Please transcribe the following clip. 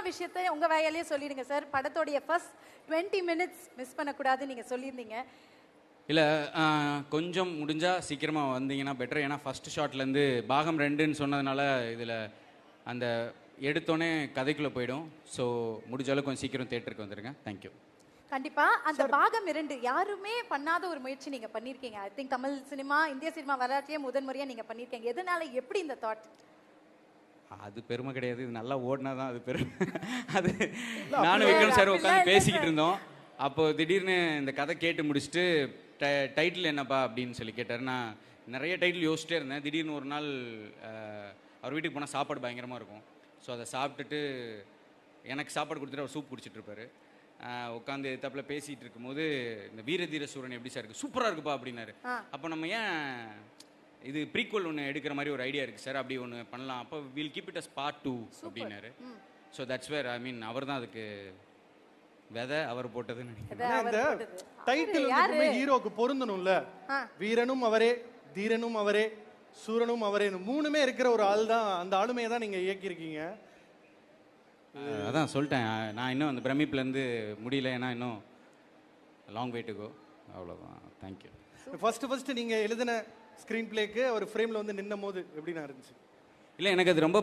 விஷயத்தை உங்க வாயாலேயே சொல்லிடுங்க சார். படத்தோடைய ஃபர்ஸ்ட் 20 மினிட்ஸ் மிஸ் பண்ணக்கூடாதுன்னு நீங்க சொல்லியிருந்தீங்க. இல்லை, கொஞ்சம் முடிஞ்சால் சீக்கிரமாக வந்தீங்கன்னா பெட்டர். ஏன்னா ஃபஸ்ட் ஷாட்லேருந்து பாகம் 2ன்னு சொன்னதுனால இதில் அந்த எடுத்தோடனே கதைக்குள்ளே போயிடும். ஸோ முடிஞ்ச அளவுக்கு கொஞ்சம் சீக்கிரம் தேட்டருக்கு வந்துடுங்க. தேங்க்யூ. கண்டிப்பா அந்த பாகம் 2 யாருமே பண்ணாத ஒரு முயற்சி நீங்க பண்ணிருக்கீங்க. ஐ திங்க் தமிழ் சினிமா, இந்திய சினிமா வரலாற்றிலேயே முதன்முறையா நீங்க பண்ணிருக்கீங்க. எதனால, எப்படி இந்த தாட்? அது பெருமை கிடையாது, இது நல்லா ஓடினா தான் அது பெருமை. அது நானும் விக்ரம் சார் உட்காந்து பேசிக்கிட்டு இருந்தோம். அப்போ திடீர்னு இந்த கதை கேட்டு முடிச்சுட்டு டைட்டில் என்னப்பா அப்படின்னு சொல்லி கேட்டார். நான் நிறைய டைட்டில் யோசிச்சிட்டே இருந்தேன். திடீர்னு ஒரு நாள் அவர் வீட்டுக்கு போனால் சாப்பாடு பயங்கரமாக இருக்கும். ஸோ அதை சாப்பிட்டுட்டு எனக்கு சாப்பாடு கொடுத்துட்டு அவர் சூப் குடிச்சிட்டு இருப்பாரு. உட்காந்து தப்பில் பேசிகிட்டு இருக்கும்போது இந்த வீரதீர சூரன் எப்படி சார் இருக்குது, சூப்பராக இருக்குப்பா அப்படின்னாரு. அப்போ நம்ம ஏன் இது ப்ரீக்வல் ஒன்று எடுக்கிற மாதிரி ஒரு ஐடியா இருக்குது சார், அப்படி ஒன்று பண்ணலாம். அப்போ will keep it as part 2 அப்படின்னாரு. ஸோ தட்ஸ் வேர் ஐ மீன் அவர் தான் அதுக்கு விதை அவர் போட்டதுன்னு நினைக்கிறேன். இந்த டைட்டில் வந்து ஹீரோக்கு பொருந்தணும்ல. வீரனும் அவரே, தீரனும் அவரே, சூரனும் அவரே, மூணுமே இருக்கிற ஒரு ஆள் தான். அந்த ஆளுமையை தான் நீங்கள் இயக்கியிருக்கீங்க. அதான் சொல்லிட்டேன், நான் இன்னும் அந்த பிரமிப்லேருந்து முடியல. ஏன்னா இன்னும் லாங் வே டு கோ. அவ்வளோதான். தேங்க்யூ. ஃபர்ஸ்ட் நீங்கள் எழுதின ஸ்க்ரீன் பிளேக்கு ஒரு ஃப்ரேமில் வந்து நின்னும் போது எப்படி நான் இருந்துச்சு? இல்லை, எனக்கு அது ரொம்ப